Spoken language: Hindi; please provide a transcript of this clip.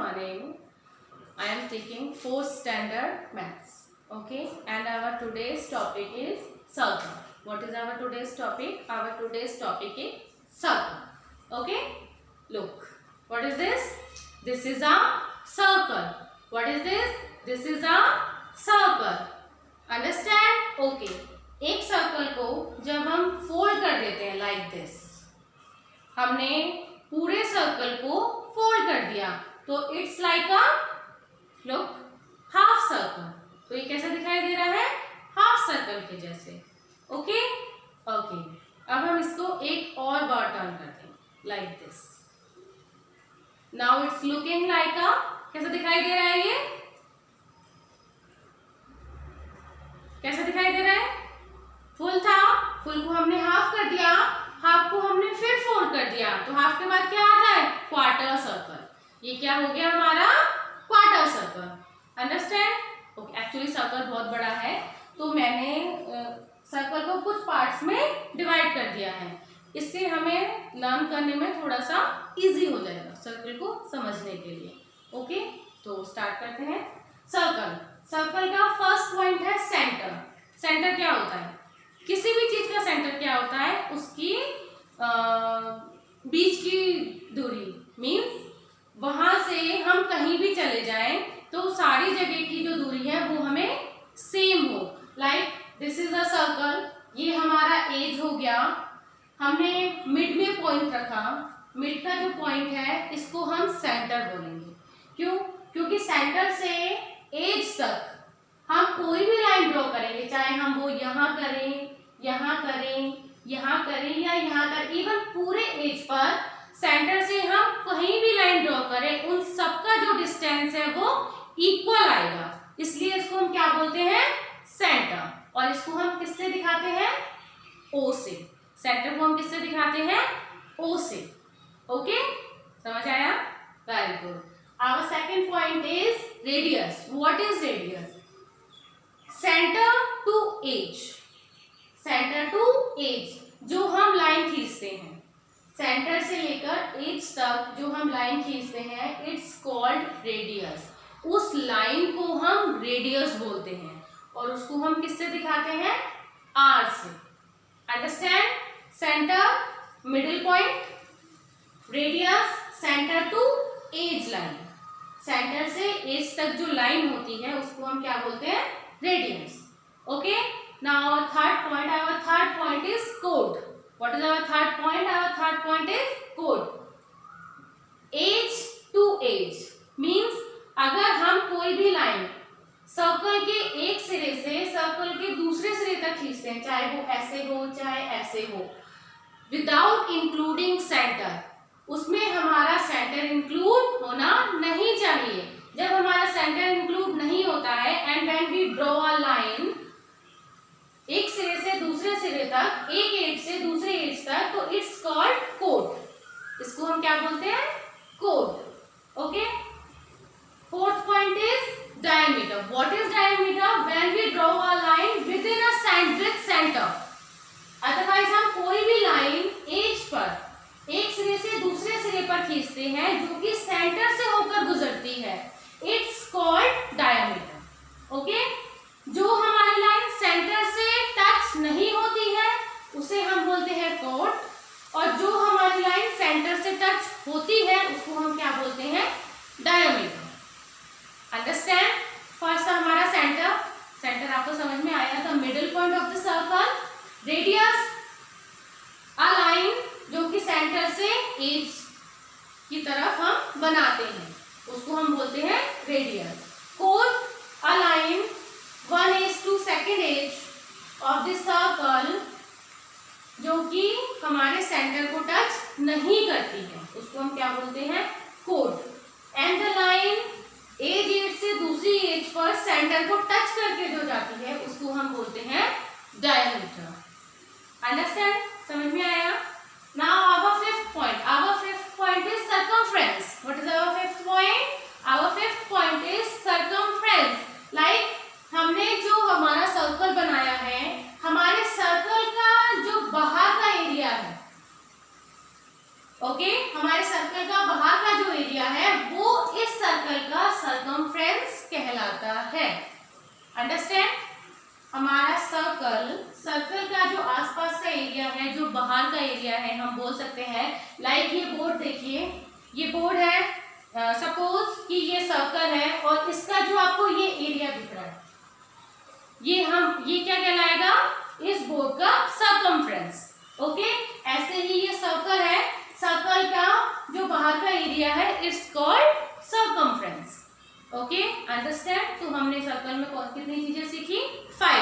morning. I am taking 4th standard maths. Okay, and our today's topic is circle. What is our today's topic? Our today's topic is circle. Okay, look. What is this? This is a circle. What is this? This is a circle. Understand? Okay. एक सर्कल को जब हम फोल्ड कर देते हैं लाइक दिस, हमने पूरे सर्कल को फोल्ड कर दिया तो it's like a look half circle. तो ये कैसा दिखाई दे रहा है? हाफ सर्कल के जैसे. Okay okay. अब हम इसको एक और बार टर्न करते हैं like this. Now it's looking like अ, कैसा दिखाई दे रहा है? ये कैसा दिखाई दे रहा है? फुल था, फुल को हमने हाफ कर दिया, हाफ को हमने फिर फोल्ड कर दिया तो हाफ के बाद क्या आता है? Quarter circle. ये क्या हो गया हमारा? Quarter circle. Understand? Okay. Actually circle बहुत बड़ा है तो मैंने सर्कल को कुछ पार्ट्स में डिवाइड कर दिया है. इससे हमें लर्न करने में थोड़ा सा इजी हो जाएगा सर्कल को समझने के लिए. ओके, तो स्टार्ट करते हैं. सर्कल. सर्कल का फर्स्ट पॉइंट है सेंटर. सेंटर क्या होता है? किसी भी चीज का सेंटर क्या होता है? उसकी बीच की दूरी. मीन्स वहां से हम कहीं भी चले जाएं तो सारी जगह की जो दूरी है वो हमें सेम हो. Like this is a circle. ये हमारा एज हो गया. हमने मिड में पॉइंट रखा. मिड का जो पॉइंट है इसको हम सेंटर बोलेंगे. क्यों? क्योंकि सेंटर से एज तक हम कोई भी लाइन ड्रॉ करेंगे, चाहे हम वो यहाँ करें, यहाँ करें, यहाँ करें या यहाँ करें, इवन पूरे एज पर सेंटर से हम कहीं भी लाइन ड्रॉ करें उन सबका जो डिस्टेंस है वो इक्वल आएगा. इसलिए इसको हम क्या बोलते हैं? सेंटर. और इसको हम किससे दिखाते हैं? ओ से. सेंटर को हम किससे दिखाते हैं? ओ से. ओके, समझ आया? Very good. Our second point is radius. What is radius? Centre to edge. Centre to edge जो हम लाइन खींचते हैं, सेंटर से लेकर एज तक जो हम लाइन खींचते हैं, इट्स कॉल्ड रेडियस. उस लाइन को हम रेडियस बोलते हैं और उसको हम किससे दिखाते हैं? आर से. Understand? Centre, middle point, radius, centre to edge line. Centre से एज तक जो लाइन होती है उसको हम क्या बोलते हैं? Radius. Okay. Now our third point is chord. What is our third point? Our third point is chord. Edge to edge means अगर हम कोई भी लाइन सर्कल के एक सिरे से सर्कल के दूसरे सिरे तक खींचते हैं, चाहे वो ऐसे हो चाहे ऐसे हो, विदाउट इंक्लूडिंग सेंटर, उसमें हमारा सेंटर इंक्लूड होना नहीं चाहिए. जब हमारा सेंटर इंक्लूड नहीं होता है and when we draw a line एक सिरे से दूसरे सिरे तक, एक एज से दूसरे एज तक, तो इट्स कॉल्ड कोड. इसको हम क्या बोलते हैं? कोड. Okay. Fourth point is diameter. What is diameter? When we draw a line within a centric centre. Otherwise हम कोई भी लाइन एज पर एक सिरे से दूसरे सिरे पर खींचते हैं जो कि सेंटर से होकर गुजरती है, इट्स कॉल्ड डायमीटर. ओके. जो हमारी लाइन सेंटर से टच नहीं होती है उसे हम बोलते हैं कोड, और जो हमारी लाइन सेंटर से टच होती है उसको हम क्या बोलते हैं? डायमीटर. अंडरस्टैंड? फर्स्ट हमारा सेंटर. सेंटर आपको समझ में आया था. Middle point of the circle. Radius, a line जो कि सेंटर से एज की तरफ हम बनाते हैं उसको हम बोलते हैं रेडियस. कोड, a line 1 edge to second edge of the circle जो कि हमारे सेंटर को टच नहीं करती है उसको हम क्या बोलते हैं? कोड. एंड द लाइन एज से दूसरी एज पर सेंटर को टच करके जो जाती है उसको हम बोलते हैं डायमीटर. अंडरस्टैंड? समझ में आया? Now our fifth point. Our fifth point is circumference. What is our fifth point? Our fifth point is circumference. Like हमने जो हमारा सर्कल बनाया है, हमारे सर्कल का जो बाहर का एरिया है, ओके, हमारे हमारे सर्कल का बाहर का जो एरिया है वो इस सर्कल का सर्कमफ्रेंस कहलाता है। अंडरस्टैंड? हमारा सर्कल का जो आसपास का एरिया है, जो बाहर का एरिया है, हम बोल सकते हैं लाइक ये बोर्ड देखिए, ये बोर्ड है, सपोज कि ये सर्कल है और इसका जो आपको ये एरिया दिख रहा है, ये क्या कहलाएगा? इस बोर्ड का सर्कमफ्रेंस। ओके, ऐसे ही ये सर्कल है, सर्कल का जो बाहर का एरिया है it's called circumference. Okay, understand? तो हमने सर्कल में कितनी चीजें सीखी? 5।